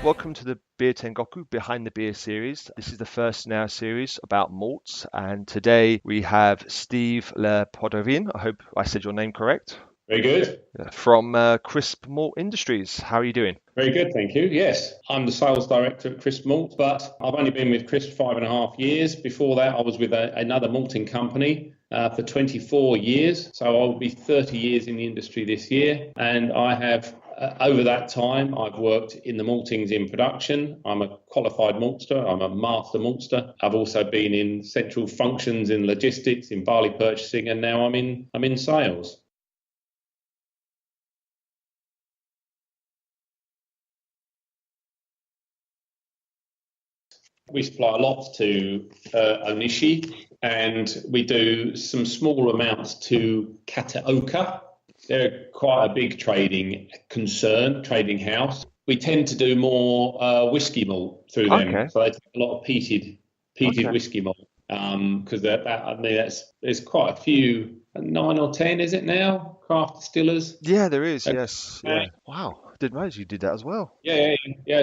Welcome to the BeerTengoku Behind the Beer series. This is the first in our series about malts, and today we have Steve LePoidevin. I hope I said your name correct. Very good. From Crisp Malt Industries. How are you doing? Very good, thank you. Yes, I'm the sales director at Crisp Malt, but I've only been with Crisp 5.5 years. Before that, I was with another malting company for 24 years. So I'll be 30 years in the industry this year. And I have, over that time, I've worked in the maltings in production. I'm a qualified maltster. I'm a master maltster. I've also been in central functions in logistics, in barley purchasing, and now I'm in sales. We supply a lot to Onishi, and we do some small amounts to Kataoka. They're quite a big trading house. We tend to do more whiskey malt through them, so they take a lot of peated whiskey malt. Because there's quite a few, 9 or 10, is it now? Craft distillers. Yeah, there is. Yes. Yeah. Wow. Didn't realize you did that as well. Yeah.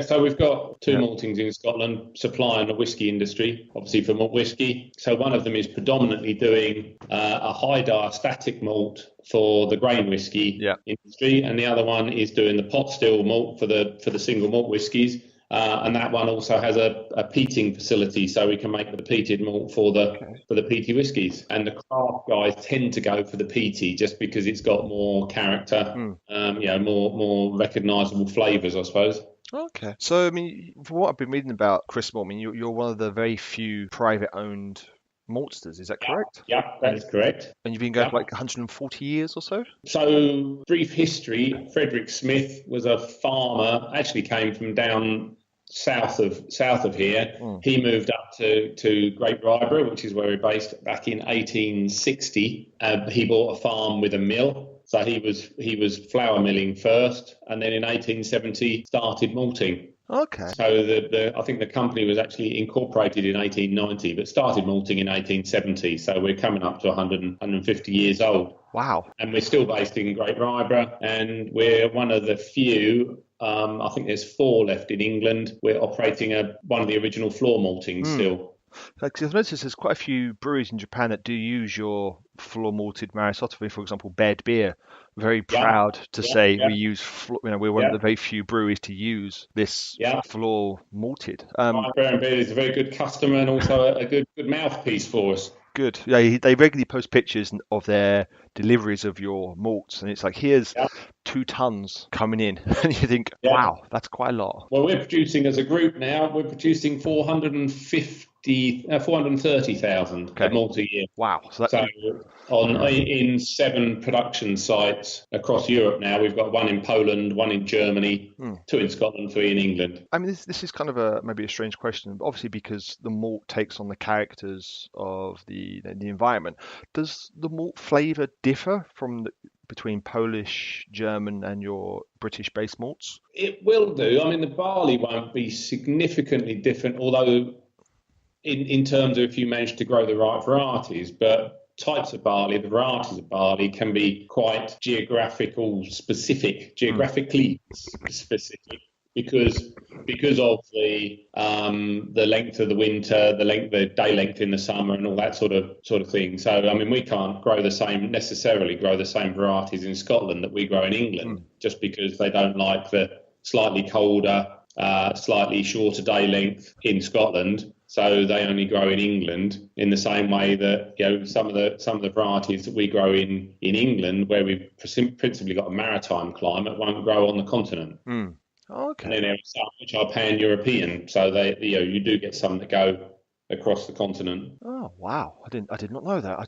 So we've got two maltings in Scotland supplying the whisky industry, obviously for malt whisky. So one of them is predominantly doing a high diastatic malt for the grain whisky industry, and the other one is doing the pot still malt for the single malt whiskies. And that one also has a peating facility, so we can make the peated malt for the peaty whiskies. And the craft guys tend to go for the peaty just because it's got more character, more recognisable flavours, I suppose. Okay. So, I mean, from what I've been reading about Crisp Malt, I mean, you're one of the very few private-owned maltsters. Is that correct? Yeah, that's correct. And you've been going for like 140 years or so? So, brief history. Frederick Smith was a farmer, actually came from down south of here. He moved up to Great Ryborough, which is where we're based, back in 1860. He bought a farm with a mill. So he was flour milling first, and then in 1870 started malting. Okay. So I think the company was actually incorporated in 1890, but started malting in 1870. So we're coming up to 150 years old. Wow. And we're still based in Great Ryborough, and we're one of the few, I think there's 4 left in England. We're operating one of the original floor maltings still. Because I've noticed there's quite a few breweries in Japan that do use your floor malted Marisotovi, for example, Bed Beer. Very proud to say we use, we're one of the very few breweries to use this floor malted. Beer is a very good customer and also a good mouthpiece for us. Good. Yeah, they regularly post pictures of their deliveries of your malts, and it's like, here's 2 tons coming in, and you think, wow, that's quite a lot. Well, we're producing as a group now. We're producing 430,000 malt a year. Wow. So in 7 production sites across Europe now. We've got 1 in Poland, 1 in Germany, 2 in Scotland, 3 in England. I mean, this is kind of maybe a strange question, but obviously because the malt takes on the characters of the environment. Does the malt flavour differ between Polish, German, and your British-based malts? It will do. I mean, the barley won't be significantly different, although in terms of if you manage to grow the right varieties, but types of barley, the varieties of barley can be quite geographically specific, because of the length of the winter, the day length in the summer, and all that sort of thing. So, I mean, we can't necessarily grow the same varieties in Scotland that we grow in England, just because they don't like the slightly colder, slightly shorter day length in Scotland. So they only grow in England, in the same way that some of the varieties that we grow in England, where we've principally got a maritime climate, won't grow on the continent. Okay. And then there are some which are pan-European, so you do get some that go across the continent. Oh wow! I did not know that. I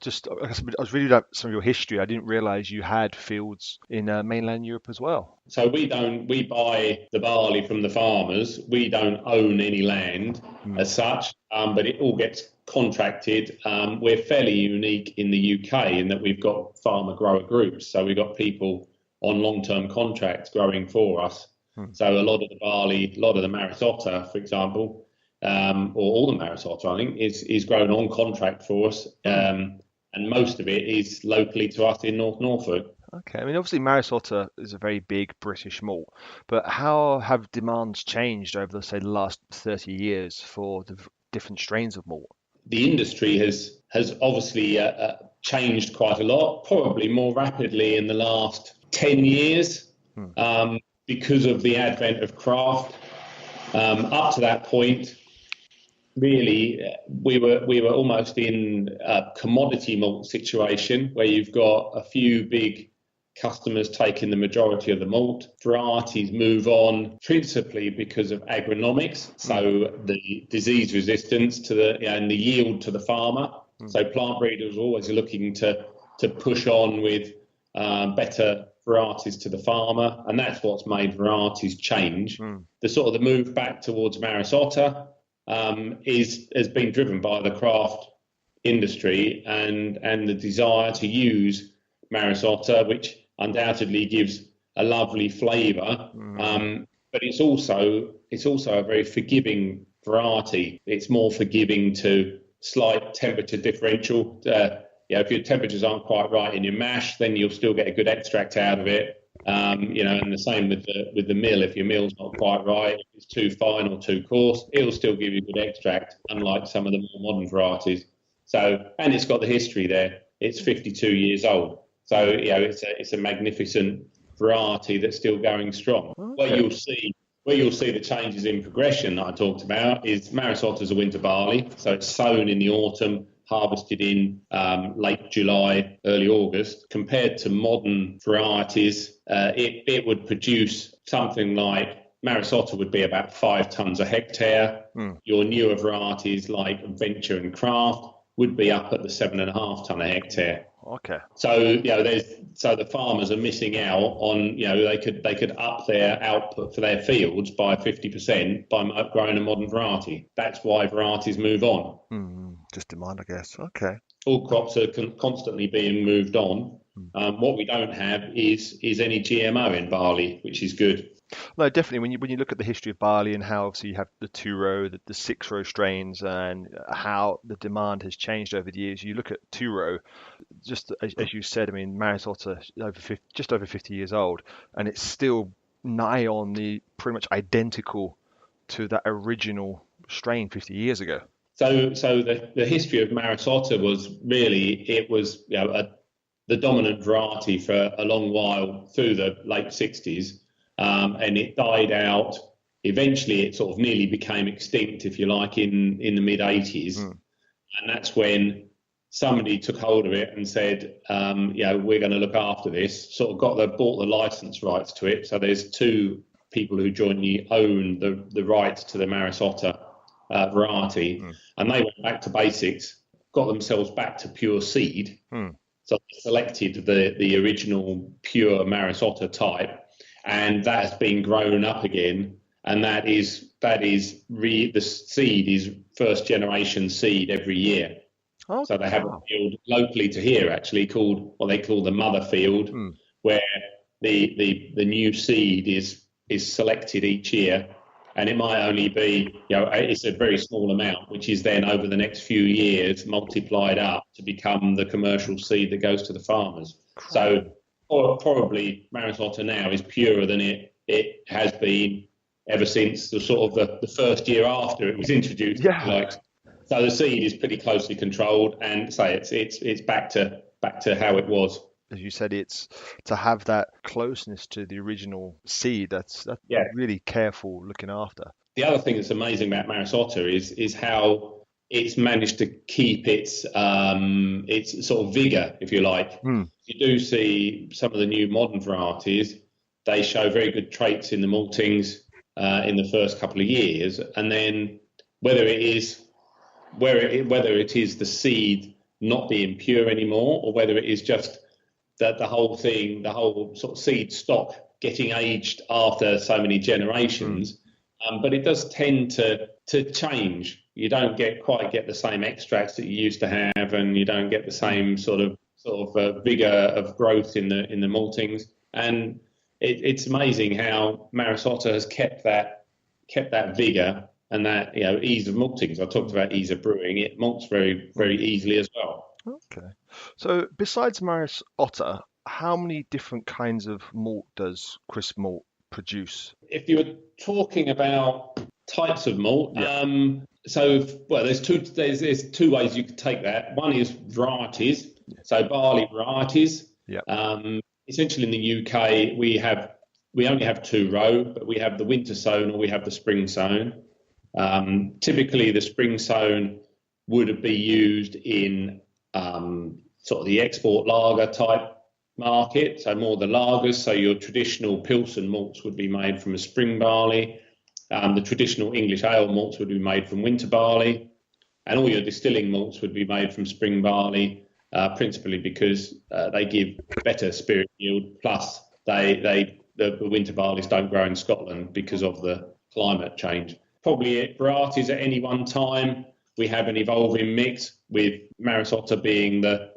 was reading up some of your history. I didn't realise you had fields in mainland Europe as well. So we buy the barley from the farmers. We don't own any land as such, but it all gets contracted. We're fairly unique in the UK in that we've got farmer grower groups. So we've got people on long-term contracts growing for us. So a lot of the barley, a lot of the Marisotta, for example, or all the Marisotta, I think, is grown on contract for us. And most of it is locally to us in North Norfolk. Okay. I mean, obviously, Maris Otter is a very big British malt, but how have demands changed over, say, the last 30 years for the different strains of malt? The industry has obviously changed quite a lot, probably more rapidly in the last 10 years Hmm. because of the advent of craft. Up to that point, really, we were almost in a commodity malt situation where you've got a few big customers taking the majority of the malt. Varieties move on principally because of agronomics, so the disease resistance to and the yield to the farmer. So plant breeders are always looking to push on with better varieties to the farmer, and that's what's made varieties change. The sort of the move back towards Maris Otter has been driven by the craft industry and the desire to use Maris Otter, which undoubtedly gives a lovely flavour, but it's also a very forgiving variety. It's more forgiving to slight temperature differential. If your temperatures aren't quite right in your mash, then you'll still get a good extract out of it. And the same with the mill. If your mill's not quite right, if it's too fine or too coarse, it'll still give you good extract, unlike some of the more modern varieties. So, and it's got the history there. It's 52 years old. So, it's a magnificent variety that's still going strong. Okay. Where you'll see the changes in progression that I talked about is Maris Otter's a winter barley. So it's sown in the autumn, harvested in late July, early August. Compared to modern varieties, it would produce something like Maris Otter would be about 5 tonnes a hectare. Your newer varieties like Venture and Craft would be up at the 7.5 tonne a hectare. Okay. So so the farmers are missing out on they could up their output for their fields by 50% by growing a modern variety. That's why varieties move on. Just demand, I guess. Okay. All crops are constantly being moved on. What we don't have is any GMO in barley, which is good. No, definitely. When you look at the history of barley and how obviously you have the 2-row, the 6-row strains, and how the demand has changed over the years, you look at 2-row, just as you said. I mean, Maris Otter just over 50 years old, and it's still nigh on the pretty much identical to that original strain 50 years ago. So the history of Maris Otter was the dominant variety for a long while through the late 60s. And it died out. Eventually, it sort of nearly became extinct, if you like, in the mid 80s. And that's when somebody took hold of it and said, we're going to look after this. Sort of bought the license rights to it. So there's 2 people who jointly own the rights to the Maris Otter variety, and they went back to basics, got themselves back to pure seed. So they selected the original pure Maris Otter type. And that has been grown up again, and the seed is first generation seed every year. Oh, so they have a field locally to here actually called what they call the mother field, where the new seed is selected each year, and it might only be it's a very small amount, which is then over the next few years multiplied up to become the commercial seed that goes to the farmers. So probably Maris Otter now is purer than it has been ever since the sort of the first year after it was introduced. Yeah. So the seed is pretty closely controlled, and it's back to how it was. As you said, it's to have that closeness to the original seed. That's really careful looking after. The other thing that's amazing about Maris Otter is how it's managed to keep its sort of vigor, if you like. You do see some of the new modern varieties; they show very good traits in the maltings in the first couple of years, and then whether it is the seed not being pure anymore, or whether it is just that the whole sort of seed stock getting aged after so many generations. But it does tend to change. You don't quite get the same extracts that you used to have, and you don't get the same sort of vigor of growth in the maltings. And it's amazing how Maris Otter has kept that vigor and that ease of maltings. I talked about ease of brewing. It malts very, very easily as well. Okay. So besides Maris Otter, how many different kinds of malt does Crisp Malt produce? If you were talking about types of malt, Yeah. there's two ways you could take that. One is varieties, so barley varieties. Yeah. Essentially, in the UK, we only have two row, but we have the winter sown or we have the spring sown. Typically, the spring sown would be used in sort of the export lager type market, so more the lagers. So your traditional Pilsen malts would be made from a spring barley. The traditional English ale malts would be made from winter barley, and all your distilling malts would be made from spring barley, principally because they give better spirit yield. Plus, the winter barleys don't grow in Scotland because of the climate change. Probably varieties at any one time. We have an evolving mix with Maris Otter being the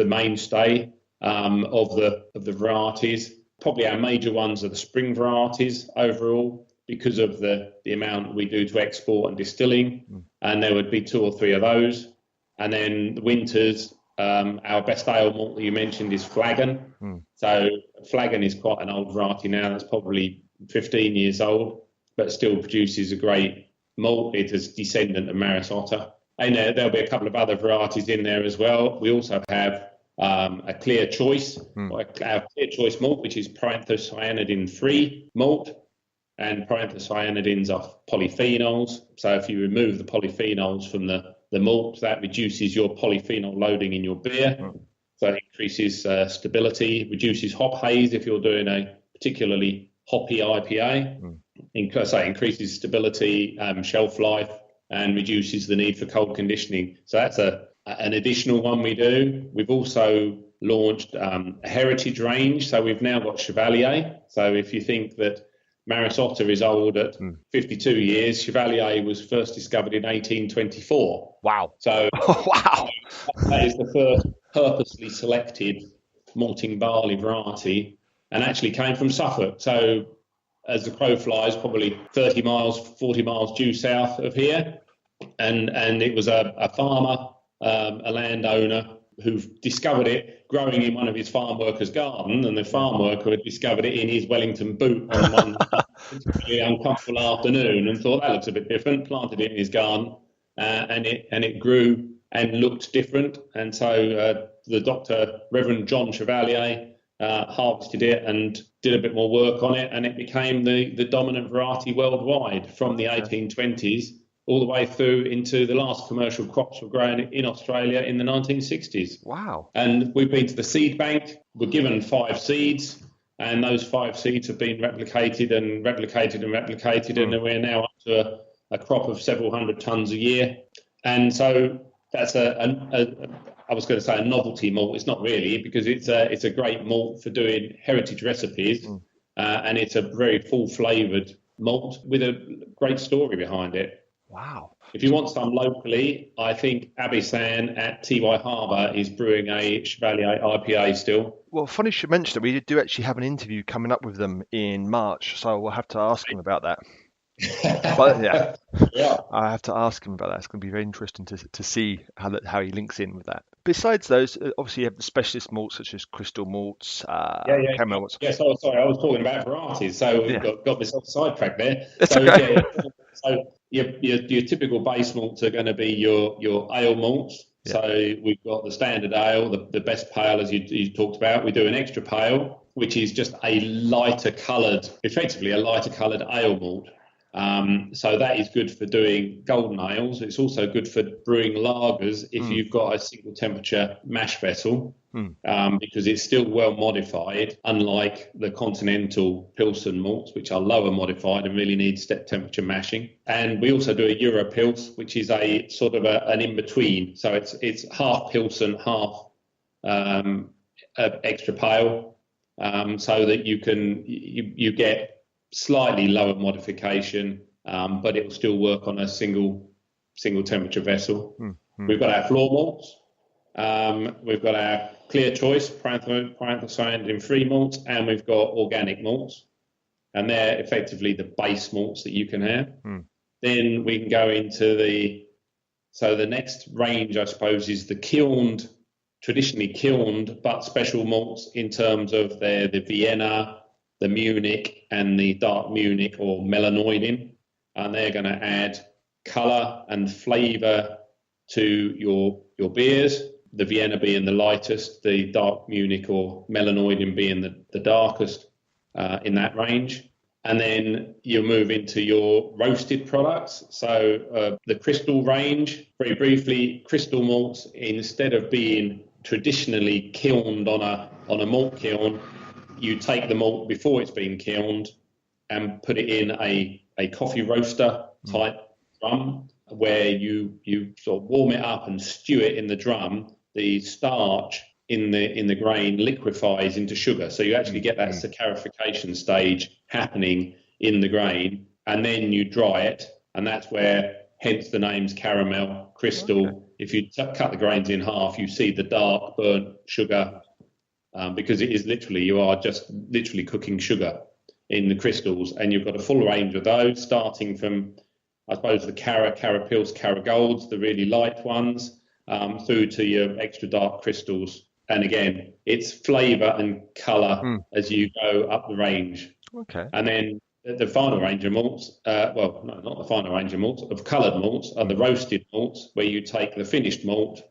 mainstay of the varieties. Probably our major ones are the spring varieties overall because of the amount we do to export and distilling, and there would be two or three of those. And then the winters, our best ale malt that you mentioned is Flagon. So Flagon is quite an old variety now. That's probably 15 years old, but still produces a great malt. It is descendant of Maris Otter. And there'll be a couple of other varieties in there as well. We also have a clear choice, our clear choice malt, which is proanthocyanidin-free malt. And proanthocyanidins are polyphenols. So if you remove the polyphenols from the malt, that reduces your polyphenol loading in your beer. So it increases stability, reduces hop haze if you're doing a particularly hoppy IPA. Increases stability, shelf life, and reduces the need for cold conditioning. So that's an additional one we do. We've also launched a heritage range. So we've now got Chevalier. So if you think that Maris Otter is old at 52 years, Chevalier was first discovered in 1824. Wow. So wow. that is the first purposely selected malting barley variety and actually came from Suffolk. So as the crow flies, probably 30 miles, 40 miles due south of here. And it was a farmer, a landowner who discovered it growing in one of his farm workers' garden, and the farm worker had discovered it in his Wellington boot on one particularly uncomfortable afternoon and thought that looks a bit different, planted it in his garden, and it grew and looked different. And so the doctor, Reverend John Chevalier, harvested it and did a bit more work on it, and it became the dominant variety worldwide from the 1820s all the way through into the last commercial crops were grown in Australia in the 1960s. Wow. And we've been to the seed bank. We're given 5 seeds, and those 5 seeds have been replicated and replicated and replicated, and we're now up to a crop of several hundred tonnes a year. And so that's I was going to say a novelty malt. It's not really, because it's a great malt for doing heritage recipes, and it's a very full-flavoured malt with a great story behind it. Wow. If you want some locally, I think Abisan at TY Harbour is brewing a Chevalier IPA still. Well, funny you should mention it. We do actually have an interview coming up with them in March, so we'll have to ask them about that. But yeah, I have to ask him about that. It's going to be very interesting to see how he links in with that. Besides those, obviously you have the specialist malts such as crystal malts, caramel malts. Yes, sorry, I was talking about varieties, so we've got myself sidetracked there. It's so okay. So your typical base malts are going to be your ale malts. Yeah. So we've got the standard ale, the best pale as you talked about. We do an extra pale, which is just effectively a lighter coloured ale malt. So that is good for doing golden ales. It's also good for brewing lagers if you've got a single temperature mash vessel, because it's still well modified, unlike the continental Pilsen malts, which are lower modified and really need step temperature mashing. And we also do a Euro Pils, which is a sort of an in-between. So it's half Pilsen, half extra pale, so that you get slightly lower modification, but it will still work on a single temperature vessel. We've got our floor malts, we've got our clear choice proanthocyanidin-free malts, and we've got organic malts, and they're effectively the base malts that you can have. Then we can go into the next range, I suppose, is the kilned traditionally kilned, but special malts in terms of the Vienna, the Munich, and the dark Munich or melanoidin, and they're going to add colour and flavour to your beers. The Vienna being the lightest, the dark Munich or melanoidin being the darkest in that range. And then you move into your roasted products. So the crystal range, very briefly, crystal malts, instead of being traditionally kilned on a malt kiln, you take the malt before it's been kilned and put it in a coffee roaster type drum where you sort of warm it up and stew it in the drum. The starch in the grain liquefies into sugar, so you actually get that saccharification stage happening in the grain, and then you dry it, and that's where hence the names caramel, crystal. Okay. If you cut the grains in half, you see the dark burnt sugar, because it is literally, you are just literally cooking sugar in the crystals, and you've got a full range of those, starting from, I suppose, the Cara Pils, Cara Golds, the really light ones, through to your extra dark crystals. And again, it's flavour and colour as you go up the range. Okay. And then the final range of malts, well, no, not the final range of malts, of coloured malts are the roasted malts, where you take the finished malt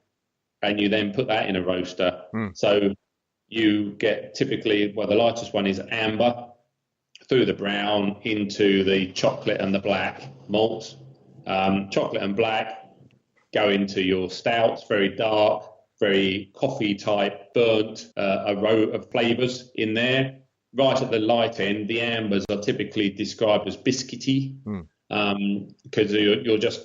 and you then put that in a roaster. So you get typically, well, the lightest one is amber, through the brown into the chocolate and the black malts. Chocolate and black go into your stouts, very dark, very coffee type, burnt, a row of flavours in there. Right at the light end, the ambers are typically described as biscuity, because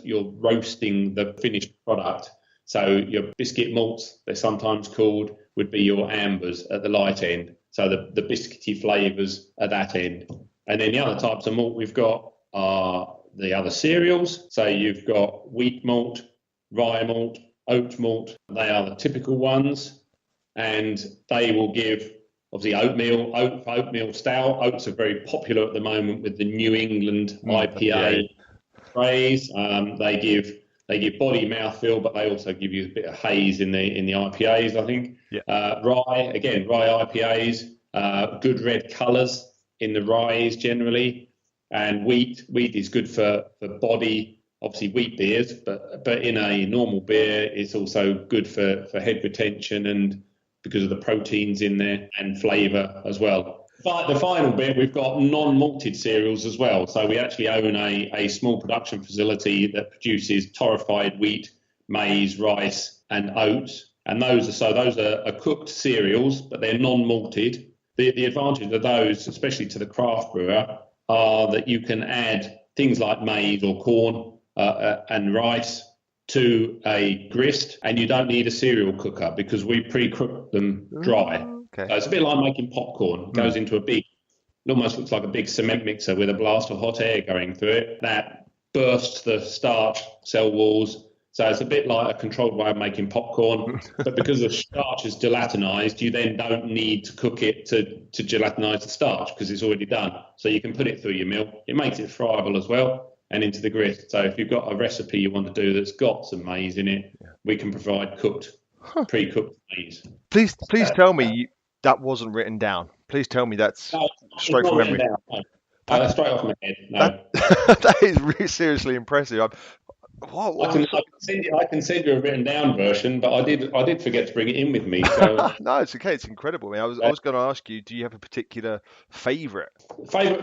you're roasting the finished product. So your biscuit malts, they're sometimes called, would be your ambers at the light end. So the biscuity flavours at that end. And then the other types of malt we've got are the other cereals. So you've got wheat malt, rye malt, oat malt. They are the typical ones, and they will give obviously oatmeal stout. Oats are very popular at the moment with the New England IPA craze. They give body mouthfeel, but they also give you a bit of haze in the IPAs, I think. Yeah. Rye IPAs, good red colours in the ryes generally, and wheat is good for body. Obviously wheat beers, but in a normal beer, it's also good for head retention and because of the proteins in there and flavour as well. But the final bit, we've got non-malted cereals as well. So we actually own a small production facility that produces torrefied wheat, maize, rice, and oats. And those are cooked cereals, but they're non-malted. The advantage of those, especially to the craft brewer, are that you can add things like maize or corn and rice to a grist, and you don't need a cereal cooker because we pre-cook them dry. Okay. So it's a bit like making popcorn. It goes into it almost looks like a big cement mixer with a blast of hot air going through it. That bursts the starch cell walls. So it's a bit like a controlled way of making popcorn, but because the starch is gelatinized, you then don't need to cook it to gelatinize the starch because it's already done. So you can put it through your mill. It makes it friable as well, and into the grist. So if you've got a recipe you want to do that's got some maize in it, we can provide pre-cooked maize. Please tell me that wasn't written down. Please tell me that's straight from memory. That's straight off my head. No. That is really seriously impressive. I can send you a written down version, but I did forget to bring it in with me. So. No, it's okay. It's incredible. I was going to ask you, do you have a particular favourite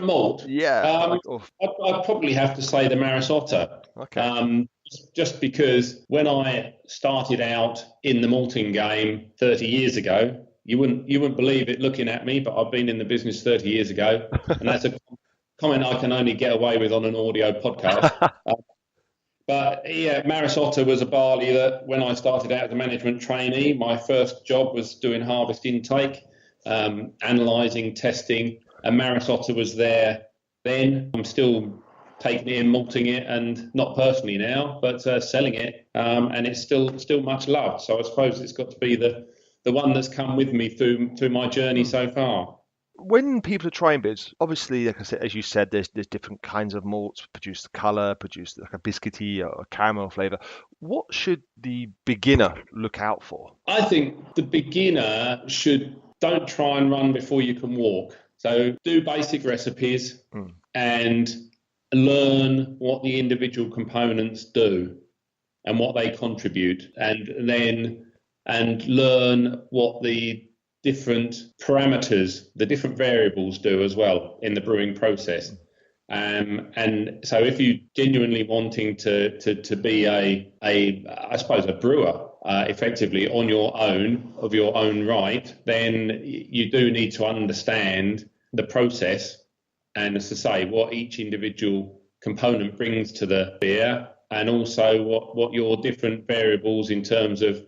malt? Yeah. I'd probably have to say the Maris Otter. Okay. Just because when I started out in the malting game 30 years ago, you wouldn't believe it looking at me, but I've been in the business 30 years ago, and that's a comment I can only get away with on an audio podcast. But yeah, Maris Otter was a barley that when I started out as a management trainee, my first job was doing harvest intake, analysing, testing, and Maris Otter was there then. I'm still taking it in, malting it, and not personally now, but selling it, and it's still much loved. So I suppose it's got to be the one that's come with me through my journey so far. When people are trying beers, obviously, like I said, as you said, there's different kinds of malts, produce the color, produce like a biscuity or a caramel flavor. What should the beginner look out for? I think the beginner should don't try and run before you can walk. So do basic recipes Mm, and learn what the individual components do and what they contribute, and learn what the different parameters, the different variables do as well in the brewing process. And so if you genuinely wanting to be I suppose a brewer effectively on your own of your own right, then you do need to understand the process and, as I say, what each individual component brings to the beer, and also what your different variables in terms of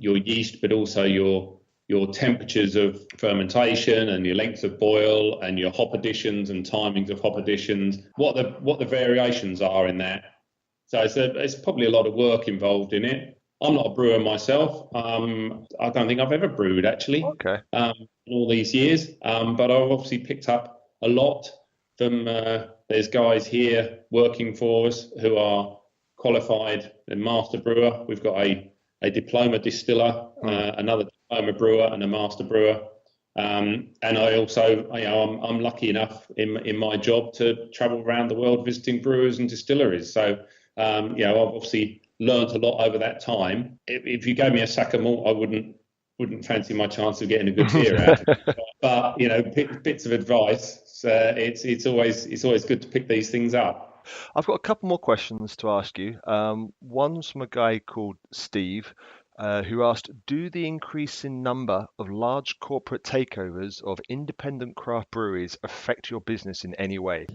your yeast, but also your temperatures of fermentation and your length of boil and your hop additions and timings of hop additions, what the variations are in that. So it's probably a lot of work involved in it. I'm not a brewer myself. I don't think I've ever brewed actually okay. in all these years, but I've obviously picked up a lot from. There's guys here working for us who are qualified and master brewer. We've got a diploma distiller, another diploma brewer, and a master brewer. And I also, I'm lucky enough in my job to travel around the world visiting brewers and distilleries. So, I've obviously learned a lot over that time. If you gave me a sack of malt, I wouldn't fancy my chance of getting a good beer out of it. But bits of advice. It's always good to pick these things up. I've got a couple more questions to ask you. One's from a guy called Steve, who asked, do the increase in number of large corporate takeovers of independent craft breweries affect your business in any way?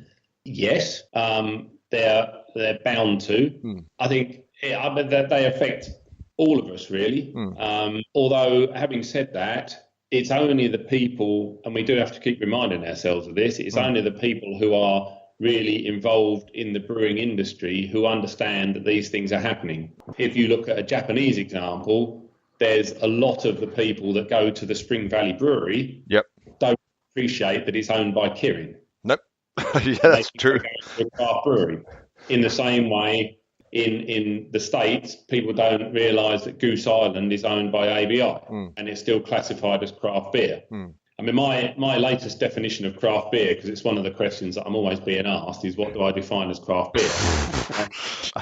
Yes, they're bound to. Mm, I think that they affect all of us really. mm, Although having said that, it's only the people, and we do have to keep reminding ourselves of this. It's mm, only the people who are really involved in the brewing industry who understand that these things are happening. If you look at a Japanese example, there's a lot of the people that go to the Spring Valley Brewery yep. don't appreciate that it's owned by Kirin. Nope. Yeah, And they that's think true. they're going to a craft brewery. In the same way, in the States, people don't realise that Goose Island is owned by ABI Mm, and it's still classified as craft beer. mm. I mean, my latest definition of craft beer, because it's one of the questions that I'm always being asked, is what do I define as craft beer?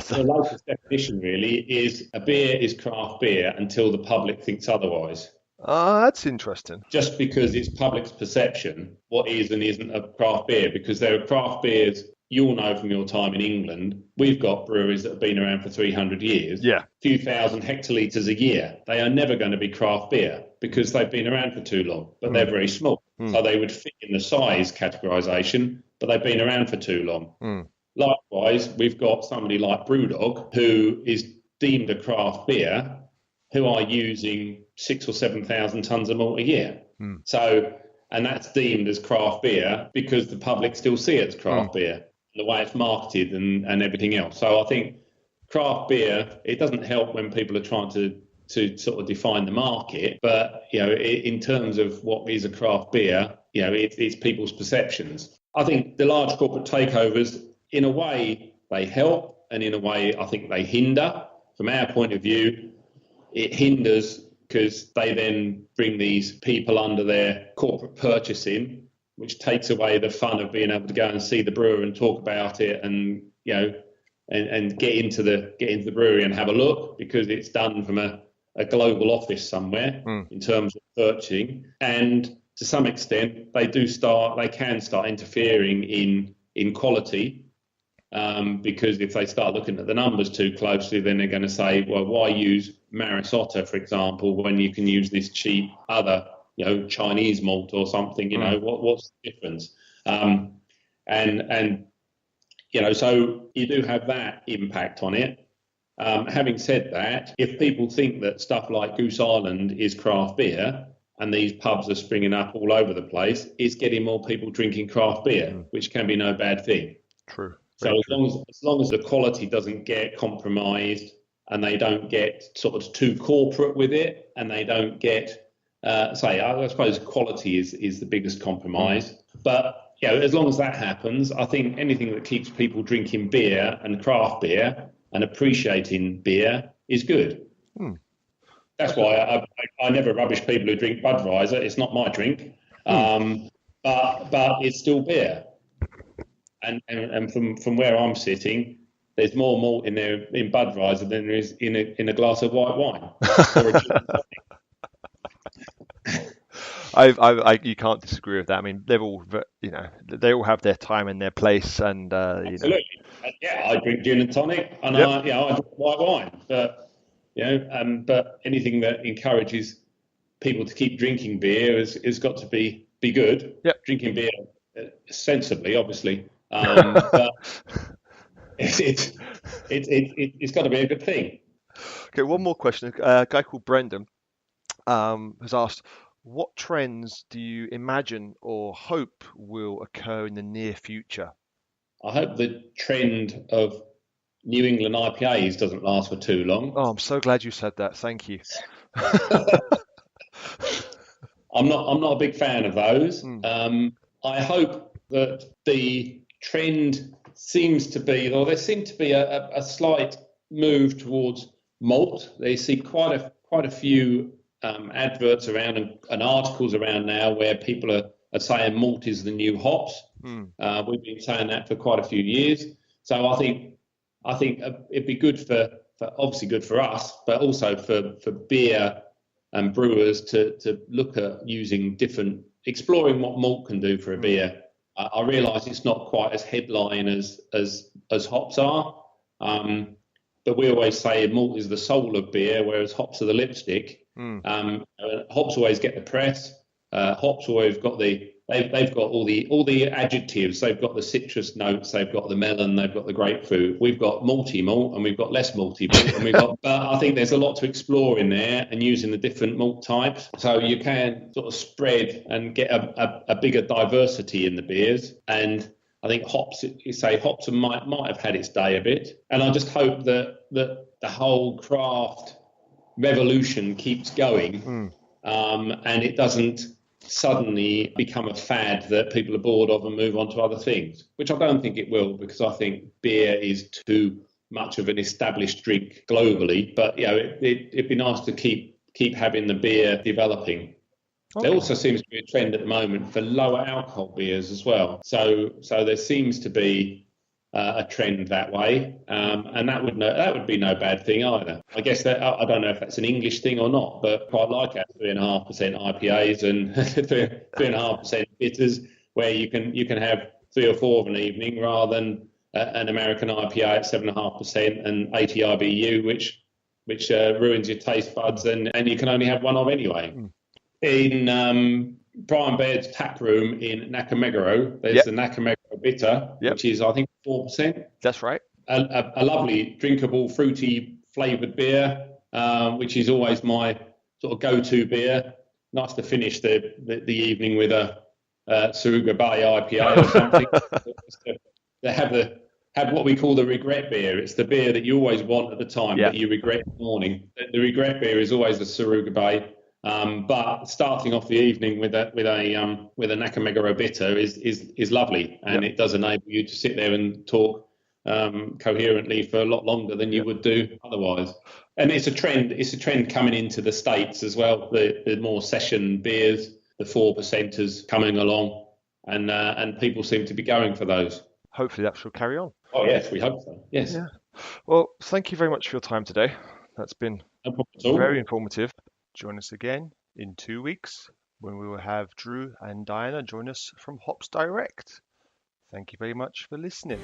The latest definition really is a beer is craft beer until the public thinks otherwise. That's interesting. Just because it's public's perception what is and isn't a craft beer, because there are craft beers, you'll know from your time in England, we've got breweries that have been around for 300 years, Yeah. a few thousand hectolitres a year. They are never going to be craft beer because they've been around for too long, but they're Mm, very small. mm, So they would fit in the size categorisation, but they've been around for too long. mm, Likewise, we've got somebody like Brewdog who is deemed a craft beer, who are using 6,000 or 7,000 tonnes of malt a year. mm, So, and that's deemed as craft beer because the public still see it as mm. craft beer, the way it's marketed and everything else. So I think craft beer, it doesn't help when people are trying to sort of define the market, but in terms of what is a craft beer, it's people's perceptions. I think the large corporate takeovers, in a way, they help, and in a way, I think they hinder. From our point of view, it hinders because they then bring these people under their corporate purchasing, which takes away the fun of being able to go and see the brewer and talk about it, and and get into the brewery and have a look, because it's done from a global office somewhere Mm. in terms of purchasing. And to some extent, they can start interfering in quality. Because if they start looking at the numbers too closely, then they're going to say, well, why use Maris Otter, for example, when you can use this cheap other, Chinese malt or something? What's the difference? And so you do have that impact on it. Having said that, if people think that stuff like Goose Island is craft beer, and these pubs are springing up all over the place, it's getting more people drinking craft beer, which can be no bad thing. True. So Very as true. long as the quality doesn't get compromised, and they don't get sort of too corporate with it, and they don't get I suppose quality is the biggest compromise. But as long as that happens, I think anything that keeps people drinking beer and craft beer and appreciating beer is good. That's why I never rubbish people who drink Budweiser. It's not my drink, but it's still beer. And from where I'm sitting, there's more malt in there in Budweiser than there is in a glass of white wine or a gin and tonic. You can't disagree with that. I mean, they've all, they all have their time and their place, and Absolutely. I drink gin and tonic, and Yep. I drink white wine. But anything that encourages people to keep drinking beer has got to be good. Yep. Drinking beer sensibly, obviously, but it's got to be a good thing. Okay, one more question. A guy called Brendan has asked, what trends do you imagine or hope will occur in the near future? I hope the trend of New England IPAs doesn't last for too long. Oh, I'm so glad you said that. Thank you. I'm not a big fan of those. I hope that the trend seems to be, or there seems to be a slight move towards malt. They see quite a few adverts around and articles around now where people are saying malt is the new hops. We've been saying that for quite a few years. So I think it'd be good for obviously good for us, but also for beer and brewers to look at exploring what malt can do for a beer. I realise it's not quite as headline as hops are, but we always say malt is the soul of beer, whereas hops are the lipstick. Hops always get the press. Hops always got they've got all the adjectives. They've got the citrus notes. They've got the melon. They've got the grapefruit. We've got malty malt, and we've got less malty malt, and we've got. But I think there's a lot to explore in there, and using the different malt types, so you can sort of spread and get a bigger diversity in the beers. And I think hops might have had its day a bit, and I just hope that the whole craft revolution keeps going, and it doesn't suddenly become a fad that people are bored of and move on to other things, which I don't think it will, because I think beer is too much of an established drink globally. But it'd be nice to keep having the beer developing. Okay. There also seems to be a trend at the moment for lower alcohol beers as well. So there seems to be a trend that way, and that would be no bad thing either. I guess that I don't know if that's an English thing or not, but quite like our 3.5% IPAs and 3.5% bitters, where you can have 3 or 4 of an evening rather than an American IPA at 7.5% and 80 IBU, which ruins your taste buds, and you can only have one of anyway. In Brian Baird's tap room in Nakameguro, there's the Nakameguro Bitter, which is, I think, 4%. That's right. A lovely, drinkable, fruity flavoured beer, which is always my sort of go-to beer. Nice to finish the evening with a Saruga Bay IPA or something. They have what we call the regret beer. It's the beer that you always want at the time, but you regret in the morning. The regret beer is always the Saruga Bay. But starting off the evening with a Nakameguro Bitter is lovely, and it does enable you to sit there and talk coherently for a lot longer than you would do otherwise. And it's a trend coming into the States as well. The more session beers, the 4%ers coming along, and people seem to be going for those. Hopefully that shall carry on. Oh yes, we hope so. Yes. Yeah. Well, thank you very much for your time today. That's been very informative. Join us again in 2 weeks when we will have Drew and Diana join us from Hops Direct. Thank you very much for listening.